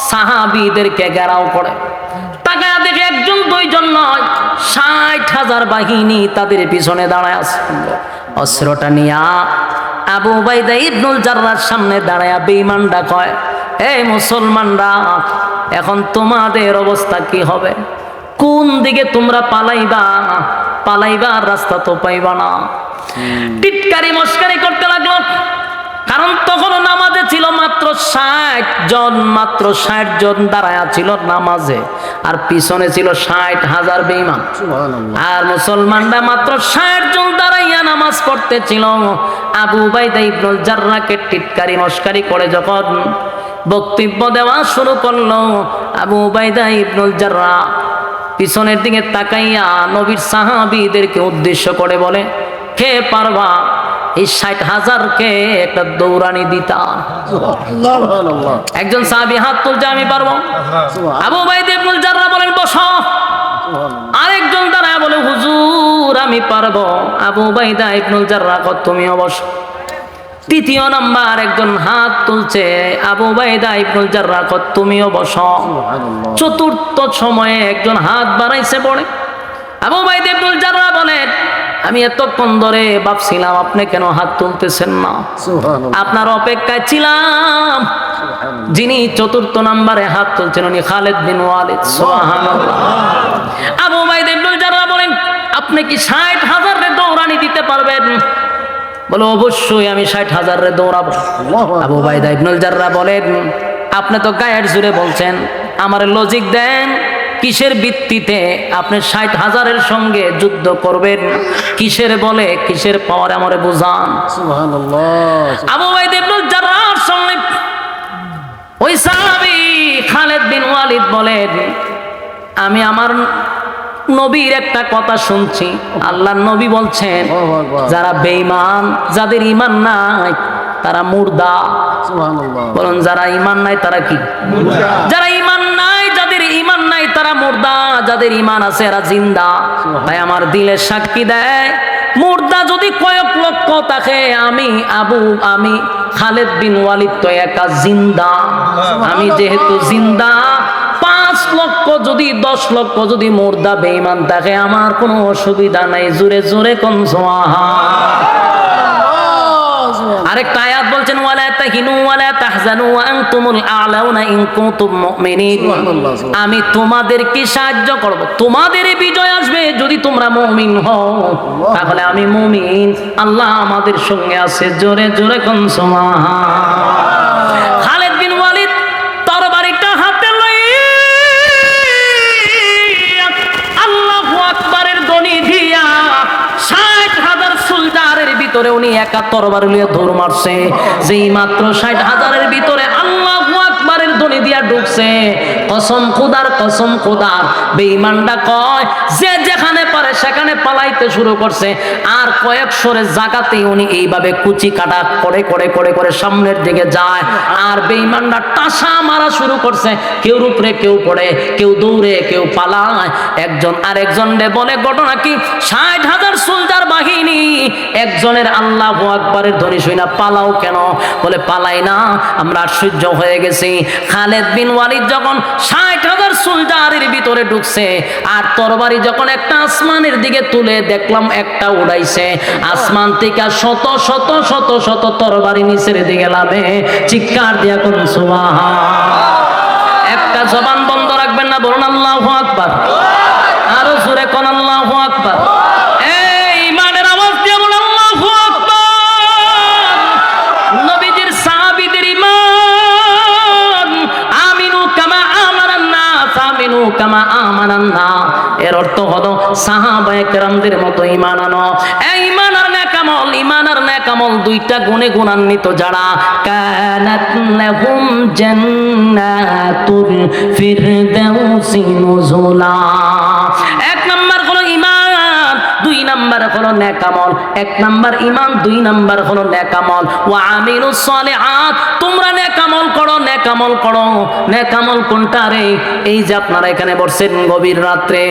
সাহাবীদেরকে ঘেরাও করে। তাকায়া দেখে একজন দুইজন নয়, 60,000 বাহিনী তাদের পিছনে দাঁড়ায় আছে। অস্ত্রটা নিয়া আবু উবাইদা ইবনুল জাররাহর সামনে দাঁড়ায়া বেঈমানরা কয়, এই মুসলমানরা, এখন তোমাদের অবস্থা কি হবে? কোন দিকে তোমরা পালাইবা? পালাইবার রাস্তা তো পাইবা না। টিটকারি মস্কারি করতে লাগলো, কারণ তখনও নামাজে ছিল মাত্র 60 জন, মাত্র 60 জন দাঁড়ায়া ছিল নামাজে, আর পিছনে ছিল 60,000 বেঈমান। আর মুসলমানরা মাত্র 60 জন দাঁড়াইয়া নামাজ পড়তেছিল। আবু উবাইদা ইবনুল জাররাহকে টিটকারি মস্কারি করে যখন বক্তব্য দেওয়া শুরু করলো, আবু উবাইদা ইবনুল জাররাহ পিছনের দিকে তাকাইয়া নবীর সাহাবীদেরকে উদ্দেশ্য করে বলে, কে পারবা এই 60,000-কে একটা দৌড়ানি দিতা? একজন সাহাবী হাত তুলছে, আমি পারবো। আবু উবাইদা ইবনুল জাররাহ বলেন, বসো। আরেকজন দাঁড়ায় বলে, হুজুর আমি পারবো। আবু উবাইদা ইবনুল জাররাহ কয়, তুমিও বসো। তৃতীয় নাম্বার একজন হাত তুলছে, আবু উবাইদা ইবনুল জাররাহ কয়, তুমিও বসো। চতুর্থ সময়ে একজন হাত বাড়াইছে পড়ে। আবু উবাইদা ইবনুল জাররাহ বলেন, আমি এতক্ষণ ধরে ভাবছিলাম আপনি কেন হাত তুলতেছেন না, আপনার অপেক্ষায় ছিলাম। যিনি চতুর্থ নাম্বারে হাত তুলছেন উনি খালিদ বিন ওয়ালিদ। সুবহানাল্লাহ। আবু উবাইদা ইবনুল জাররাহ বলেন, আপনি কি 60,000 দৌড়ানি দিতে পারবেন? বলে, অবশ্যই আমি 60,000 দৌড়াবো। আবু উবাইদা ইবনুল জাররাহ বলেন, আপনি তো গায়ের জোরে বলছেন, আমার লজিক দেন, কিসের ভিত্তিতে আপনি 60,000-এর সঙ্গে যুদ্ধ করবেন? কিসের বলে, কিসের পাওয়ারে আমারে বুঝান। সুবহানাল্লাহ। আবু উবাইদা ইবনুল জাররাহর সঙ্গে ওই সাহাবী খালিদ বিন ওয়ালিদ বলেন, আমি আমার নবীর একটা কথা শুনছি, আল্লাহর নবী বলছেন, যারা বেঈমান, যাদের ঈমান নাই তারা মুর্দা। সুবহানাল্লাহ। বলুন, যারা ঈমান নাই তারা কি? মুর্দা। যারা ঈমান নাই, যাদের ঈমান নাই তারা মুর্দা, যাদের ঈমান আছে এরা জিন্দা। তাই আমার দিলের সাক্ষী দেয়, মুর্দা যদি কয়েক লক্ষ থাকে, আমি খালিদ বিন ওয়ালিদ তো একা জিন্দা। আমি যেহেতু জিন্দা, 5 লক্ষ যদি 10 লক্ষ যদি মুর্দা বেঈমান থাকে, আমার কোনো অসুবিধা নাই। জোরে জোরে কোন সুবহান। আরেকটা আয়াত বলছেন, ওয়ালা তাহিনু ওয়ালা তাহজানু ওয়া আনতুমুল আ'লাউনা ইন কুনতুম মুমিনিন। আমি তোমাদেরকে সাহায্য করব, তোমাদের বিজয় আসবে যদি তোমরা মুমিন হও। তাহলে আমি মুমিন, আল্লাহ আমাদের সঙ্গে আছে। জোরে জোরে কোন সুবহান। খালিদ বিন ওয়ালিদ তরবারিটা হাতে লইয়া আল্লাহু আকবারের ধ্বনি দিয়া 60,000 সোলজারের ভিতরে উনি একা তরবার নিয়ে দৌড় মারছে। যেই মাত্র 60,000-এর ভিতরে আল্লাহু আকবারের ধ্বনি দিয়া ঢুকছে, কসম খোদার, কসম খোদার, বেঈমানটা কয় যে যেখানে পারে সেখানে পালাইতে শুরু করছে। আর আর কয়েকশোরে জায়গাতেই উনি এইভাবে কুচি কাটা করে করে করে করে সামনের দিকে যায়, আর বেঈমানরা টাসা মারা শুরু করছে, কেউ উপরে কেউ পড়ে, কেউ দৌড়ে কেউ পালায়। একজন আরেকজনরে বলে, ঘটনা কি? 60,000 সোলজার বাহিনী, একজনের আল্লাহু আকবারের ধ্বনি শুই না পালাও কেন? বলে পালাই না, আমরা আশ্চর্য হয়ে গেছি। খালেদ বিন ওয়ালিদ যখন 60,000 সোলজারের ভিতরে ঢুকছে, আর তরবারি যখন একটা আসমানের দিকে তুলে দেখলাম একটা উড়াইছে, আসমান থেকে শত শত শত শত তরবারি নিচের দিকে লাভে, চিৎকার দিয়া কোন সুবহান। একটা জবান বন্ধ রাখবেন না, বলুন আল্লাহু আকবার। আরো জোরে কোন আল্লাহু আকবার। এই ইমানের আওয়াজ দিয়ে বলুন আল্লাহু আকবার। নবীজির সাহাবীদের ঈমান, আমিনু কামা আমানান নাস, আমিনু কামা আমানান নাস, এর অর্থ হলো সাহাবায়ে কেরামদের মতো ঈমান আনো। এই ঈমান আর নেকামল, ঈমান আর নেকামল দুইটা গুণে গুণান্বিত যারা, কানাত লাহুম জান্নাতুল ফিরদাউসি নুজুলা। এক নাম্বার হলো ঈমান, দুই নাম্বার হলো নেকামল। এক নাম্বার ঈমান, দুই নাম্বার হলো নেকামল। ওয়া আমিলুস সালিহাত, তোমরা নেকামল করো, নেকামল করো। নেকামল কোনটা রে? এই যে আপনারা এখানে বসছেন গভীর রাত্রে,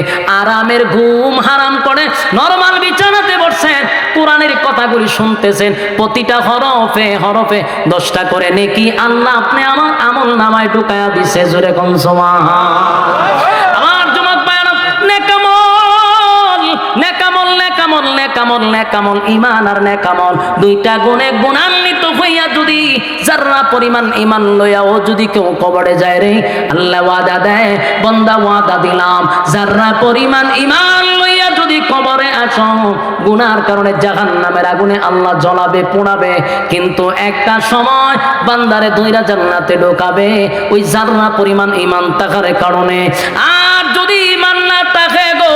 আরামের ঘুম হারাম করে নরমাল বিছানাতে বসছেন, কোরআনের কথাগুলি শুনতেছেন, প্রতিটা হরফে হরফে 10টা করে নেকি আল্লাহ আপনি আমার আমল নামায় ঢুকায়া দিছে। জোরে কোন সুবহান। আমার যুবক ভাইরা, নেকামল নেকামল নেকামল নেকামল নেকামল, ঈমান আর নেকামল দুইটা গুণে গুণান্বিত হইয়া যদি যারা পরিমাণ ঈমান লইয়াও যদি কেউ কবরে যায় রে, আল্লাহ ওয়াদা দেয়, বান্দা ওয়াদা দিলাম, যারা পরিমাণ ঈমান লইয়া যদি কবরে আসো, গুনার কারণে জাহান্নামের আগুনে আল্লাহ জ্বলাবে, পোড়াবে, কিন্তু একটা সময় বান্দারে দইরা জান্নাতে ঢোকাবে ওই যারা পরিমাণ ঈমান থাকার কারণে। আর যদি ঈমান না থাকে গো,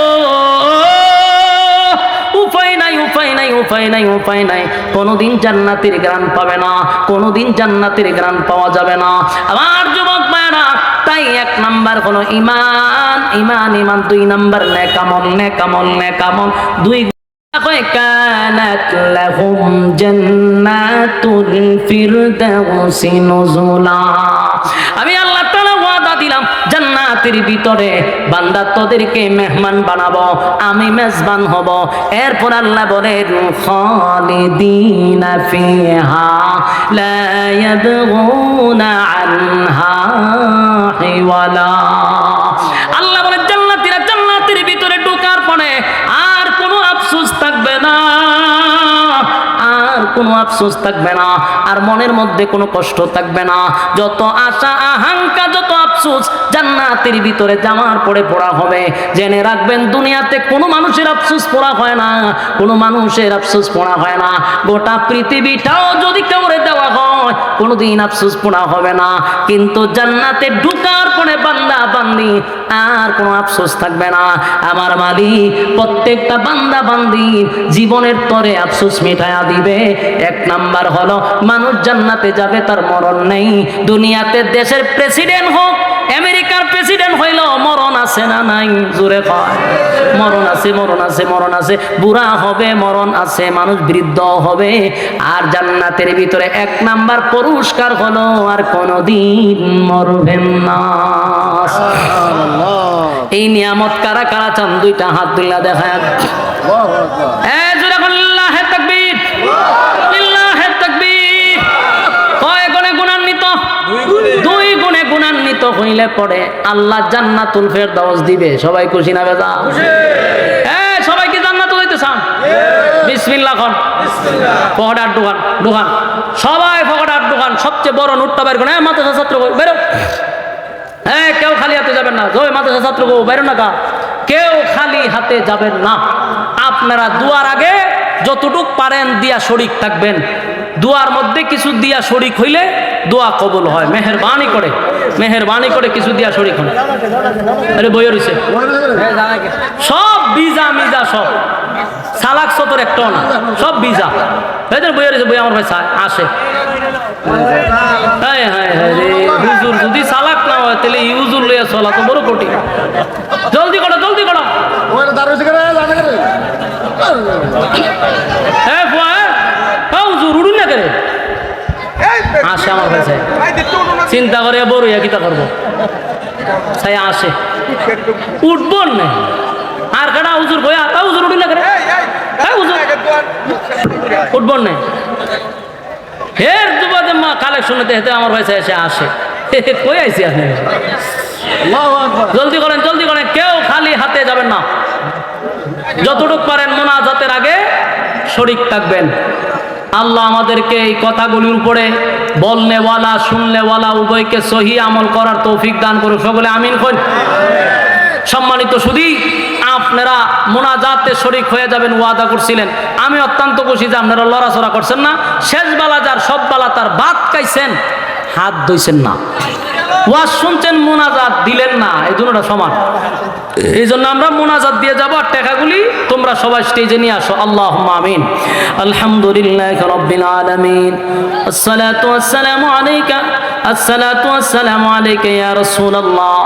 উপায় নাই, উপায় নাই, উপায় নাই, উপায় নাই, কোনোদিন জান্নাতের ঘ্রাণ পাবে না, কোনোদিন জান্নাতের ঘ্রাণ পাওয়া যাবে না। আমার যুবক ভাইরা, তাই এক নাম্বার হলো ঈমান, ঈমান ঈমান, দুই নাম্বার নেকামল, নেকামল নেকামল, দুই কানাত লাহুম জান্নাতুল ফিরদাউসি নুজুলা। আমি আল্লাহ তাআলা ওয়াদা দিলাম, জান্নাতের ভিতরে বান্দা তোদেরকে মেহমান বানাবো, আমি মেজবান হব। এরপর আল্লাহ বলেন, খালিদিনা ফিহা লা ইয়াবগুনা আনহা হিওয়ালা। আল্লাহ বলেন, জান্নাতীরা জান্নাতের ভিতরে ঢোকার পরে আর কোনো আফসোস থাকবে না, আর কোনো আফসোস থাকবে না, আর মনের মধ্যে কোনো কষ্ট থাকবে না। যত আশা আকাঙ্ক্ষা, যত আফসোস জান্নাতের ভিতরে যাওয়ার পরে পড়া হবে। জেনে রাখবেন, দুনিয়াতে কোনো মানুষের আফসোস পড়া হয় না, কোনো মানুষের আফসোস পড়া হয় না। গোটা পৃথিবীটাও যদি কাউরে দেওয়া হয়, কোনোদিন আফসোস পড়া হবে না, কিন্তু জান্নাতে ঢুকার পরে বান্দা বান্দি আর কোনো আফসোস থাকবে না। আমার মালিক প্রত্যেকটা বান্দা বান্দির জীবনের তরে আফসোস মিটায়া দিবে। এক নাম্বার হলো, মানুষ জান্নাতে যাবে তার মরণ নেই। দুনিয়াতে দেশের প্রেসিডেন্ট হোক, আমেরিকার প্রেসিডেন্ট হইল, মরণ আছে না নাই? জোরে কয়, মরণ আছে, মরণ আছে, মরণ আছে। বুড়া হবে, মরণ আছে, মানুষ বৃদ্ধ হবে। আর জান্নাতের ভিতরে এক নাম্বার পুরস্কার হলো, আর কোনদিন মরবেন না। এই নিয়ামত কারা কারা চান? দুইটা হাত তুলে দেখায়। লিল্লাহে তাকবীর, লিল্লাহে তাকবীর। কয় গুণে গুণান্বিত? দুই গুণে গুণান্বিত হইলে পরে আল্লাহ জান্নাতুল ফেরদাউস দিবে। সবাই খুশি না বেজা? সবাই কি জান্নাত হইতে চান? বিসমিল্লাহ কর। ফকড়ার দোকান, দোকান সবাই ফকড়ার দোকান। সবচেয়ে বড় নোটটা বের করে, মাদ্রাসা ছাত্র বেরো। কেউ খালি হাতে যাবেন না। জয় মাদ্রাসা ছাত্র গো, বেরো না কা, কেউ খালি হাতে যাবেন না। আপনারা দুয়ার আগে যতটুক পারেন দিয়া শরিক থাকবেন। দুয়ার মধ্যে কিছু দিয়া শরিক হইলে দোয়া কবুল হয়। মেহেরবানি করে, মেহেরবানি করে কিছু দিয়া শরিক হন। আরে বইয়ের হইছে সব বিজা মিজা, সব সালাক সতর একটা না, সব বিজা বইয়ের হইছে। বই আমার ভাই আসে। হ্যাঁ হ্যাঁ হ্যাঁ রে, হুজুর যদি সালাক না হয় তাহলে ইউজুর লইয়া চলা তো বড় কঠিন। জলদি করো, জলদি করো। হ্যাঁ হুজুর উড়ুন না করে আসে আমার কাছে চিন্তা করে বড় কিতা করবো তাই আসে উঠবো না আর কাটা হুজুর কই আতা হুজুর উঠুন না করে উঠবো না হের দুবাদে মা কালেকশন হেতে আমার কাছে এসে আসে কই আইছি আপনি জলদি করেন কেউ খালি হাতে যাবেন না যতটুকু পারেন মোনাজাতের আগে শরীক থাকবেন আল্লাহ আমাদেরকে এই কথাগুলির উপরে বলনেওয়ালা শুননেওয়ালা উভয়কে সহি আমল করার তৌফিক দান করুক সকলে আমিন কই সম্মানিত শুধু আপনারা মোনাজাতে শরীক হয়ে যাবেন ওয়াদা করছিলেন আমি অত্যন্ত খুশি যে আপনারা লড়াচড়া করছেন না শেষ বেলা যার সব বেলা তার ভাত খাইছেন হাত ধুইছেন না ওয়াজ শুনছেন মোনাজাত দিলেন না এই দুটোটা সমান এই জন্য আমরা মোনাজাত দিয়ে যাবো আর টাকাগুলি তোমরা সবাই স্টেজে নিয়ে আসো আল্লাহুম্মা আমিন আলহামদুলিল্লাহি রাব্বিল আলামিন আসসালাতু ওয়াসসালামু আলাইকা ইয়া রাসূলুল্লাহ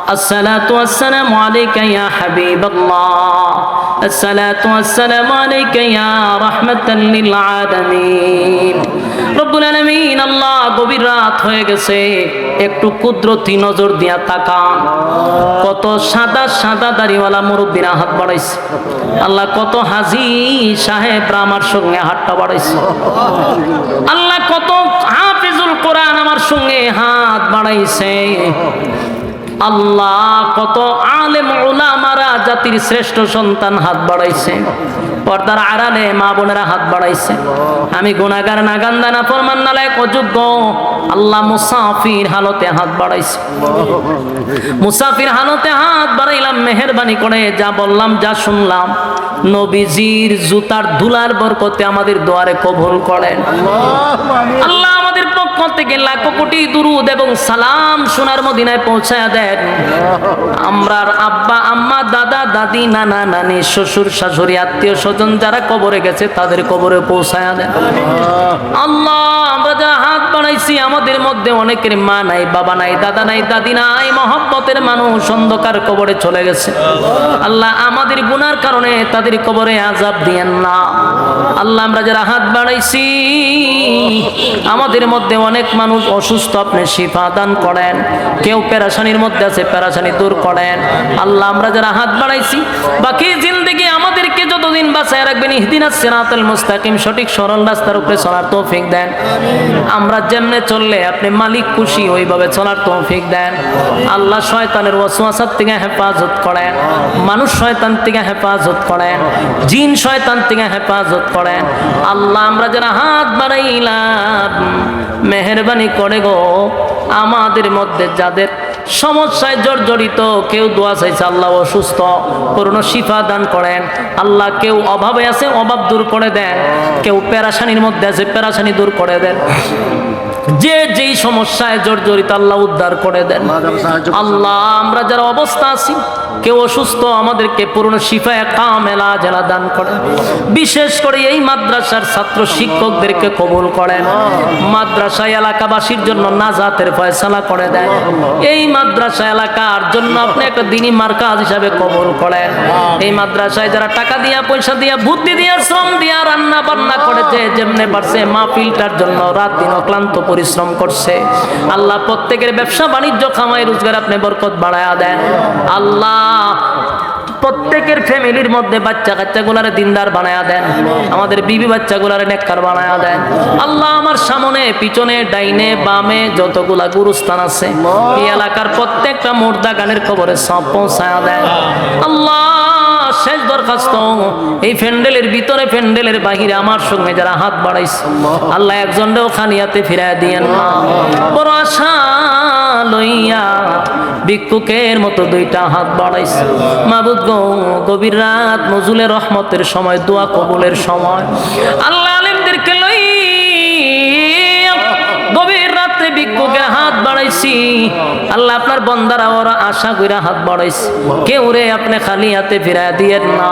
الصلاة والسلام عليك يا حبيب الله الصلاة والسلام عليك يا رحمة للعالمين رب العالمين আল্লাহ গভীর রাত হয়ে গেছে একটু কুদরতি নজর দিয়া তাকান কত সাদা সাদা দাড়িওয়ালা মুরব্বিরা হাত বাড়াইছে আল্লাহ কত হাজী সাহেবরা আমার সঙ্গে হাতটা বাড়াইছে আল্লাহ কত হাফিজুল কোরআন আমার সঙ্গে হাত বাড়াইছে আল্লাহ কত আলেম উলামারা জাতির শ্রেষ্ঠ সন্তান হাত বাড়াইছে পর্দার আড়ালে মা বোনেরা হাত বাড়াইছে আমি গুনাহগার নাগান্দা নাফরমান নালায়েক অযোগ্য আল্লাহ মুসাফির হালতে হাত বাড়াইছে মুসাফির হালতে হাত বাড়াইলাম মেহেরবানি করে যা বললাম যা শুনলাম নবীজির জুতার ধুলার বরকতে আমাদের দোয়ারে কবুল করেন আল্লাহ আমাদের পক্ষ থেকে লাখো কোটি দুরুদ এবং সালাম সোনার মদিনায় পৌঁছায়া দেন আমরার আব্বা আম্মা দাদা দাদি নানা নানি শ্বশুর শাশুড়ি আত্মীয় স্বজন যারা কবরে গেছে তাদের কবরে পৌঁছায়া দেন আল্লাহ আমরা যা হাত বাড়াইছি আমাদের মধ্যে অনেকের মা নাই বাবা নাই দাদা নাই দাদি নাই মহব্বতের মানুষ অন্ধকার কবরে চলে গেছে আল্লাহ আমাদের গুনার কারণে তাদের কবরে আযাব দিয়েন না আল্লাহ আমরা যারা হাত বাড়াইছি আমাদের মধ্যে অনেক মানুষ অসুস্থ আপনি শিফা দান করেন কেউ পেরেশানির মধ্যে আছে পেরেশানি দূর করেন আল্লাহ আমরা যারা হাত বাড়াইছি বাকি জিন্দেগি আমাদেরকে যতদিন বাঁচায় রাখবেন ইহদিনাস সিরাতাল মুস্তাকিম সঠিক সরল রাস্তার উপরে চলার তৌফিক দেন আমরা যেমনে চললে আপনি মালিক খুশি ওইভাবে চলার তৌফিক দেন আল্লাহ শয়তানের ওয়াসওয়াসা থেকে হেফাজত করেন মানুষ শয়তান থেকে হেফাজত করেন জিন শয়তান থেকে হেফাজত করেন আল্লাহ আমরা যারা হাত বাড়াইলাম মেহেরবানি করে গো আমাদের মধ্যে যাদের সমস্যায় জর্জরিত কেউ দোয়া চাইছে আল্লাহ অসুস্থ পূর্ণ শিফা দান করেন আল্লাহ কেউ অভাবে আছে অভাব দূর করে দেন কেউ পেরেশানির মধ্যে আছে পেরেশানি দূর করে দেন যে যেই সমস্যায় জর্জরিত আল্লাহ উদ্ধার করে দেন আল্লাহ আমরা যারা অবস্থা আছি কেউ অসুস্থ আমাদেরকে পূর্ণ শিফায়ে কামেলা জেলা দান করেন বিশেষ করে এই মাদ্রাসার ছাত্র শিক্ষকদেরকে কবুল করেন মাদ্রাসা এলাকাবাসীর জন্য নাজাতের ফয়সালা করে দেন এই মাদ্রাসা এলাকার জন্য আপনি একটা দ্বীনি মার্কাজ হিসাবে কবুল করেন এই মাদ্রাসায় যারা টাকা দিয়া পয়সা দিয়া বুদ্ধি দিয়া শ্রম দিয়া রান্না বান্না করেছে যেমনে পারছে মাহফিলটার জন্য রাত দিন অক্লান্ত পরিশ্রম করছে আল্লাহ প্রত্যেকের ব্যবসা বাণিজ্য কামাই রোজগার আপনি বরকত বাড়ায়া দেন আল্লাহ প্রত্যেকের ফ্যামিলির মধ্যে বাচ্চা কাচ্চাগুলারে দিনদার বানায়া দেন আমাদের বিবি বাচ্চাগুলারে নেককার বানায়া দেন আল্লাহ আমার সামনে পিছনে ডাইনে বামে যতগুলা গুরুস্থান আছে এই এলাকার প্রত্যেকটা মুর্দা গানের খবরে সব পৌঁছায়া দেন আল্লাহ শেষ দরখাস্ত এই প্যান্ডেলের ভিতরে প্যান্ডেলের বাহিরে আমার সঙ্গে যারা হাত বাড়াইছে আল্লাহ একজনও খানিয়াতে ফিরায় দিয়েন না বড় আশা লইয়া ভিক্ষুকের মতো দুইটা হাত বাড়াইছে মাবুদ গো গভীর রাত নজুলের রহমতের সময় দোয়া কবুলের সময় আল্লাহ আলেমদেরকে লই গভীর রাতে ভিক্ষুকের হাত বাড়াইছি আল্লাহ আপনার বন্দারা ওরা আশা কইরা হাত বাড়াইছে কেউ রে আপনি খালি হাতে ফিরায় দিয়েন না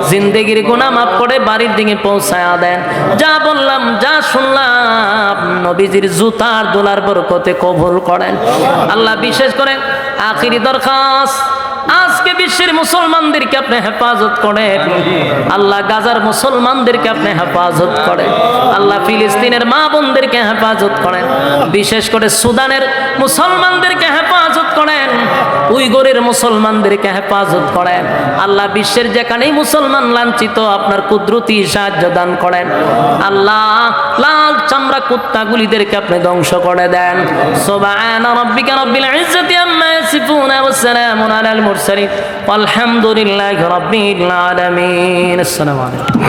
জিন্দেগির গুনাহ মাফ করে বাড়ির দিকে পৌঁছায়া দেন যা বললাম যা শুনলাম নবীজির জুতার দোলার বরকতে কবুল করেন আল্লাহ বিশেষ করে আখিরি দরখাস্ত আজকে বিশ্বের মুসলমানদেরকে আপনি হেফাজত করেন আল্লাহ, গাজার মুসলমানদেরকে আপনি হেফাজত করেন আল্লাহ, ফিলিস্তিনের মা বোনদেরকে হেফাজত করেন, বিশেষ করে সুদানের মুসলমানদেরকে হেফাজত করেন, উইগরের মুসলমানদেরকে হেফাজত করেন আল্লাহ, বিশ্বের যেখানেই মুসলমান লাঞ্ছিত আপনার কুদরতি সাহায্য দান করেন আল্লাহ। লাল চামড়া কুত্তাগুলিদেরকে আপনি ধ্বংস করে দেন। সুবহান রাব্বিকা রাব্বিল ইজ্জাতি আম্মা ইয়াসিফুন ওয়া সালামুন আলাল মুরসালিন ওয়ালহামদুলিল্লাহি রাব্বিল আলামিন। আসসালামু আলাইকুম।